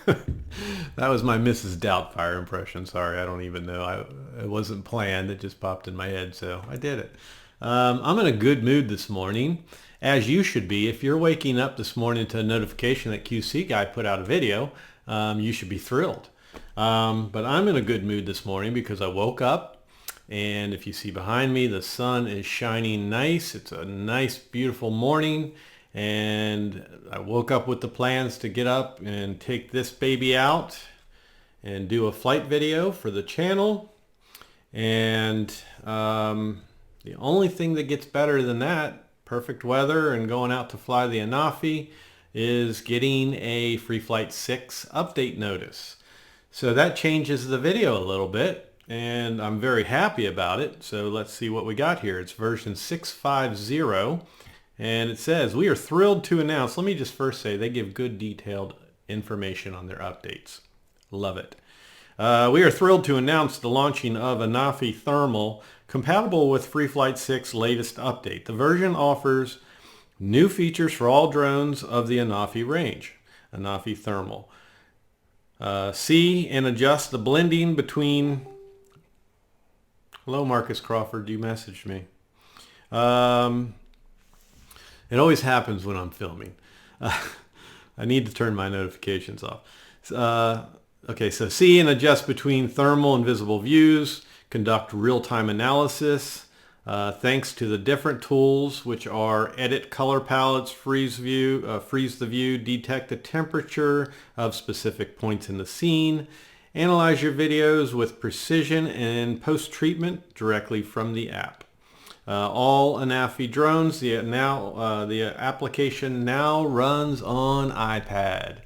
That was my Mrs. Doubtfire impression. Sorry, I don't even know. It wasn't planned. It just popped in my head, so I did it. I'm in a good mood this morning, as you should be. If you're waking up this morning to a notification that QC Guy put out a video, you should be thrilled. But I'm in a good mood this morning because I woke up, and if you see behind me, the sun is shining nice. It's a nice, beautiful morning. And I woke up with the plans to get up and take this baby out and do a flight video for the channel. And the only thing that gets better than that, perfect weather and going out to fly the Anafi, is getting a Free Flight 6 update notice. So that changes the video a little bit, and I'm very happy about it. So let's see what we got here. It's version 650. And it says, we are thrilled to announce, let me just first say, they give good detailed information on their updates. Love it. We are thrilled to announce the launching of Anafi Thermal, compatible with Free Flight 6 latest update. The version offers new features for all drones of the Anafi range. Anafi Thermal. See and adjust the blending between... Hello, Marcus Crawford, you messaged me. It always happens when I'm filming. I need to turn my notifications off. Okay, so see and adjust between thermal and visible views, conduct real-time analysis, thanks to the different tools, which are edit color palettes, freeze the view, detect the temperature of specific points in the scene, analyze your videos with precision and post-treatment directly from the app. All Anafi drones, the application now runs on iPad.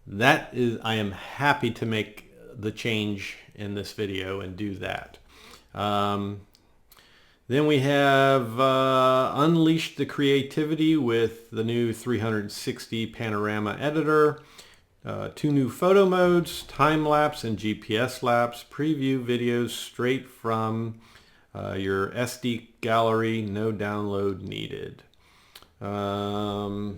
That is, I am happy to make the change in this video and do that. Then we have unleashed the creativity with the new 360 Panorama Editor. 2 new photo modes, time-lapse and GPS lapse, preview videos straight from your SD gallery, no download needed. So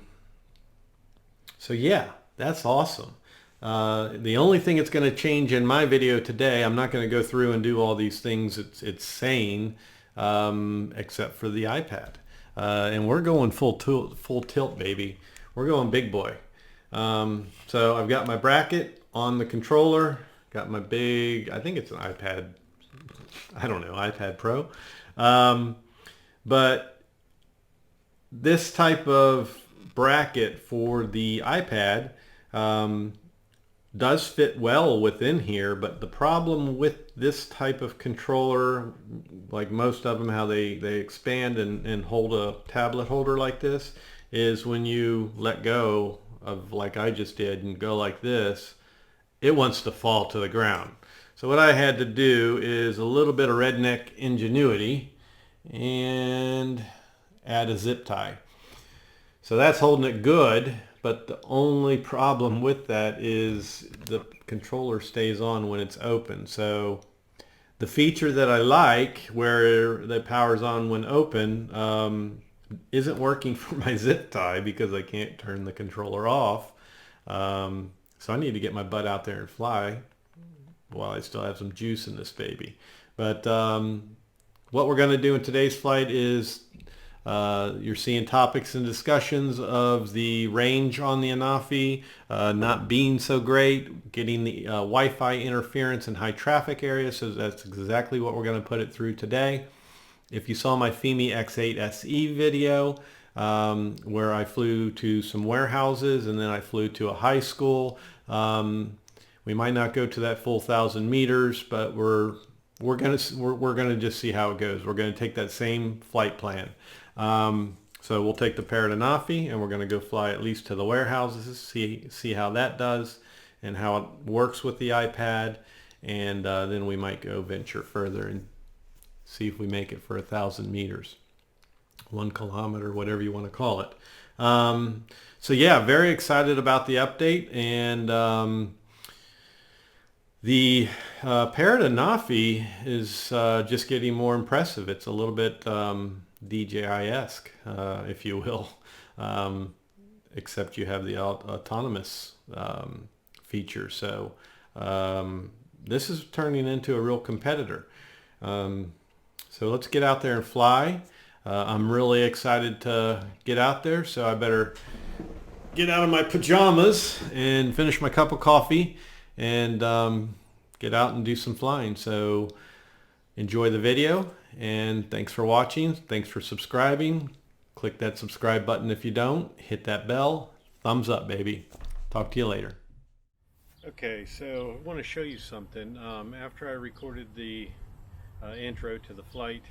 yeah, that's awesome. The only thing it's going to change in my video today, I'm not going to go through and do all these things it's saying, except for the iPad. And we're going full tilt, baby. We're going big boy. So I've got my bracket on the controller, got my big, I think it's an iPad, I don't know, iPad Pro. But this type of bracket for the iPad does fit well within here, but the problem with this type of controller, like most of them, how they expand and hold a tablet holder like this, is when you let go of, like I just did, and go like this, it wants to fall to the ground. So what I had to do is a little bit of redneck ingenuity and add a zip tie. So that's holding it good, but the only problem with that is the controller stays on when it's open. So the feature that I like, where the power's on when open, isn't working for my zip tie because I can't turn the controller off. So I need to get my butt out there and fly while I still have some juice in this baby. But what we're going to do in today's flight is you're seeing topics and discussions of the range on the Anafi not being so great, getting the Wi-Fi interference in high traffic areas. So that's exactly what we're going to put it through today. If you saw my FIMI X8 SE video, where I flew to some warehouses and then I flew to a high school, we might not go to that full 1,000 meters, but we're gonna just see how it goes. We're gonna take that same flight plan. So we'll take the Parrot Anafi and we're gonna go fly at least to the warehouses, see how that does and how it works with the iPad, and then we might go venture further and see if we make it for 1,000 meters, 1 kilometer, whatever you want to call it. So yeah, very excited about the update, and the Parrot Anafi is just getting more impressive. It's a little bit DJI-esque, if you will, except you have the autonomous feature. So this is turning into a real competitor. So let's get out there and fly. I'm really excited to get out there, so I better get out of my pajamas and finish my cup of coffee and get out and do some flying. So enjoy the video, and thanks for watching. Thanks for subscribing. Click that subscribe button if you don't. Hit that bell. Thumbs up, baby. Talk to you later. Okay, so I want to show you something. After I recorded the intro to the flight,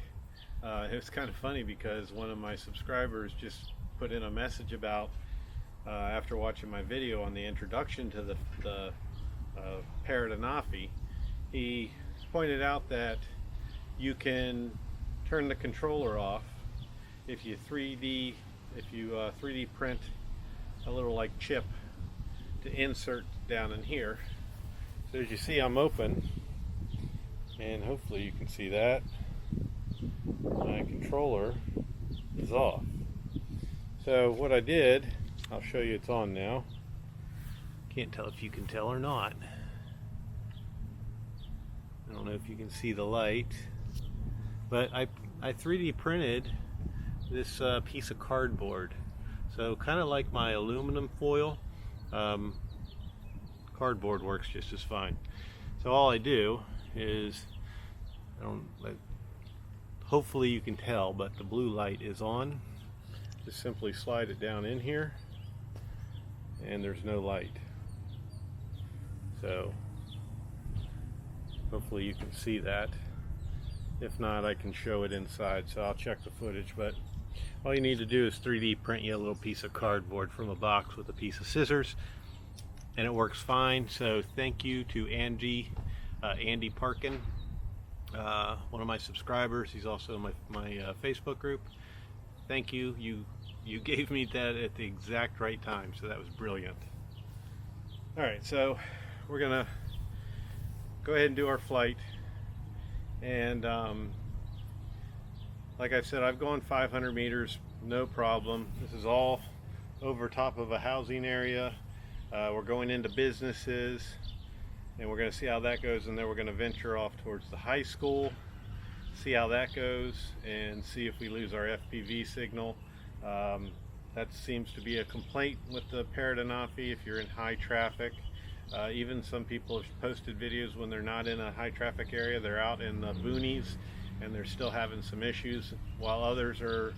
it was kind of funny because one of my subscribers just put in a message about after watching my video on the introduction to the Parrot Anafi. He pointed out that you can turn the controller off if you 3D print a little like chip to insert down in here. So as you see, I'm open, and hopefully you can see that my controller is off. So what I did, I'll show you, it's on now. Can't tell if you can tell or not. I don't know if you can see the light, but I 3D printed this piece of cardboard. So kind of like my aluminum foil, cardboard works just as fine. So all I do is, hopefully you can tell, but the blue light is on. Just simply slide it down in here, and there's no light. So hopefully you can see that. If not, I can show it inside, so I'll check the footage. But all you need to do is 3D print you a little piece of cardboard from a box with a piece of scissors, and it works fine. So thank you to Andy Parkin, one of my subscribers. He's also in my Facebook group. Thank you. You gave me that at the exact right time, so that was brilliant. All right, so we're gonna go ahead and do our flight. And like I said, I've gone 500 meters, no problem. This is all over top of a housing area. We're going into businesses, and we're going to see how that goes, and then we're going to venture off towards the high school, see how that goes, and see if we lose our FPV signal. That seems to be a complaint with the Parrot Anafi if you're in high traffic. Even some people have posted videos when they're not in a high traffic area, they're out in the boonies, and they're still having some issues, while others are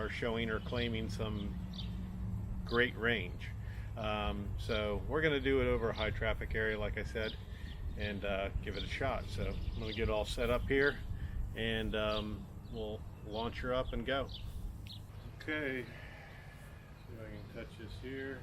showing or claiming some great range. So we're going to do it over a high traffic area, like I said, and give it a shot. So I'm going to get all set up here, and we'll launch her up and go. Okay, see if I can touch this here.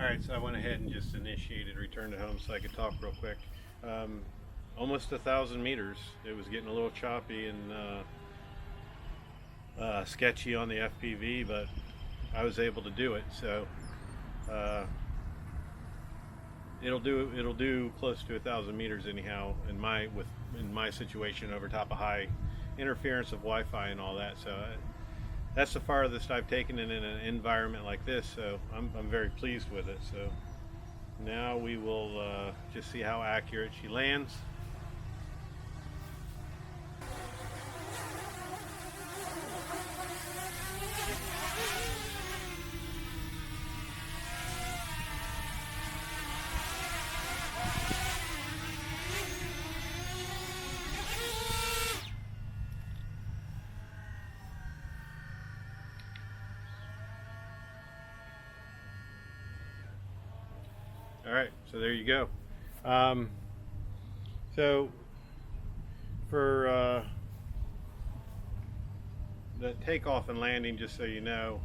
Alright, so I went ahead and just initiated return to home so I could talk real quick. Almost 1,000 meters. It was getting a little choppy and sketchy on the FPV, but I was able to do it. So it'll do close to 1,000 meters anyhow in my situation over top of high interference of Wi-Fi and all that. So that's the farthest I've taken it in an environment like this, so I'm very pleased with it. So now we will just see how accurate she lands. All right, so there you go. So for the takeoff and landing, just so you know,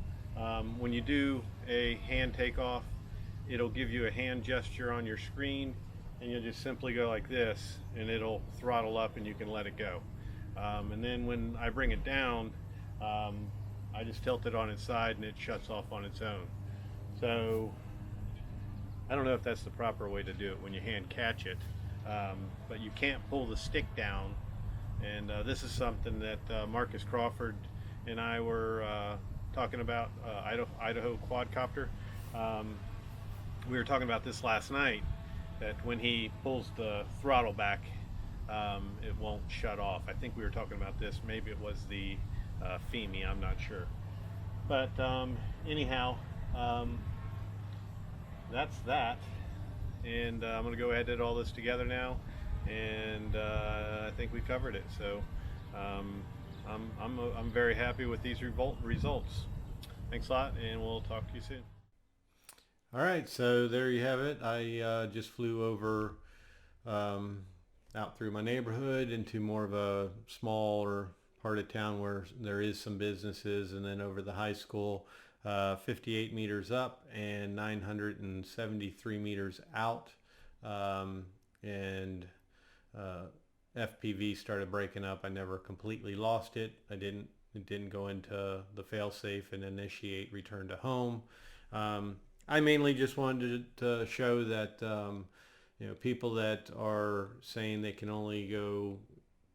when you do a hand takeoff, it'll give you a hand gesture on your screen, and you'll just simply go like this, and it'll throttle up and you can let it go. And then when I bring it down, I just tilt it on its side and it shuts off on its own. So I don't know if that's the proper way to do it when you hand catch it, but you can't pull the stick down. And this is something that Marcus Crawford and I were talking about, Idaho quadcopter. We were talking about this last night, that when he pulls the throttle back, it won't shut off. I think we were talking about this, maybe it was the FEMI, I'm not sure. But anyhow, that's that, and I'm going to go ahead and edit all this together now, and I think we covered it. So I'm very happy with these results. Thanks a lot, and we'll talk to you soon. All right, so there you have it. I just flew over out through my neighborhood into more of a smaller part of town where there is some businesses, and then over the high school. 58 meters up and 973 meters out, and FPV started breaking up. I never completely lost it. It didn't go into the failsafe and initiate return to home. I mainly just wanted to show that people that are saying they can only go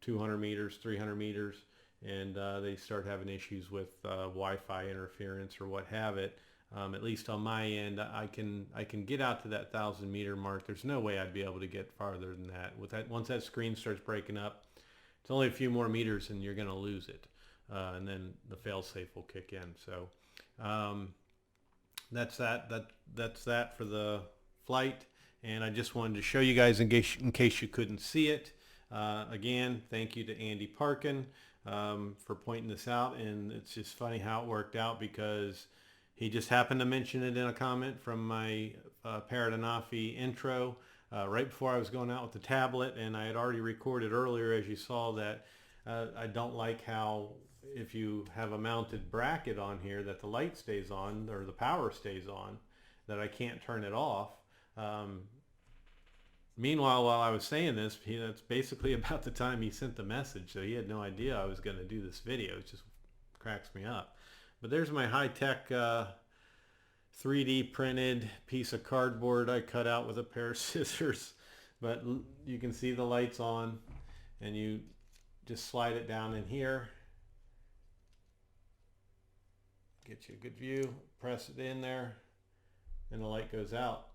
200 meters, 300 meters, and they start having issues with Wi-Fi interference or what have it. At least on my end, I can get out to that 1,000 meter mark. There's no way I'd be able to get farther than that. Once that screen starts breaking up, it's only a few more meters and you're going to lose it, and then the failsafe will kick in. So that's that for the flight. And I just wanted to show you guys in case you couldn't see it. Again, thank you to Andy Parkin for pointing this out, and it's just funny how it worked out because he just happened to mention it in a comment from my Parrot Anafi intro right before I was going out with the tablet, and I had already recorded earlier, as you saw, that I don't like how if you have a mounted bracket on here that the light stays on or the power stays on, that I can't turn it off. Meanwhile, while I was saying this, that's basically about the time he sent the message, so he had no idea I was going to do this video. It just cracks me up. But there's my high-tech 3D printed piece of cardboard I cut out with a pair of scissors. But you can see the lights on, and you just slide it down in here. Get you a good view, press it in there, and the light goes out.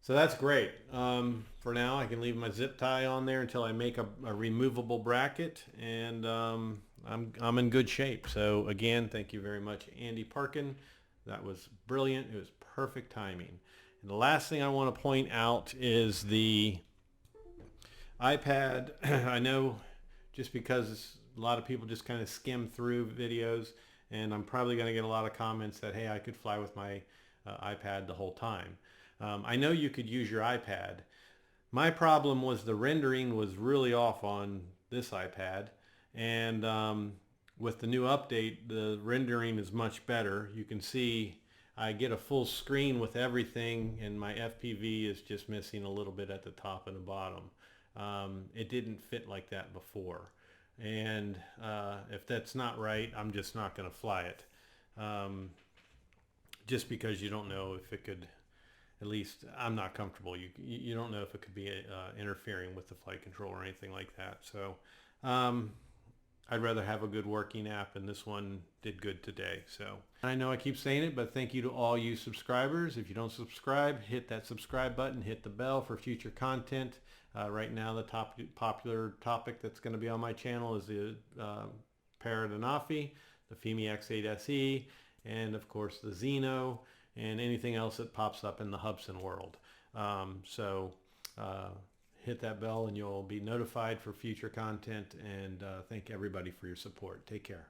So that's great. For now, I can leave my zip tie on there until I make a removable bracket, and I'm in good shape. So again, thank you very much, Andy Parkin. That was brilliant. It was perfect timing. And the last thing I want to point out is the iPad. I know just because a lot of people just kind of skim through videos, and I'm probably going to get a lot of comments that, hey, I could fly with my iPad the whole time. I know you could use your iPad. My problem was the rendering was really off on this iPad, and with the new update, the rendering is much better. You can see I get a full screen with everything, and my FPV is just missing a little bit at the top and the bottom. It didn't fit like that before. And if that's not right, I'm just not going to fly it. Just because you don't know if it could, at least I'm not comfortable. You don't know if it could be interfering with the flight control or anything like that. So I'd rather have a good working app, and this one did good today. So I know I keep saying it, but thank you to all you subscribers. If you don't subscribe, hit that subscribe button, hit the bell for future content. Right now, the top popular topic that's going to be on my channel is the Parrot Anafi, the FIMI X8 SE, and of course the Xeno, and anything else that pops up in the Hubsan world. Hit that bell and you'll be notified for future content, and thank everybody for your support. Take care.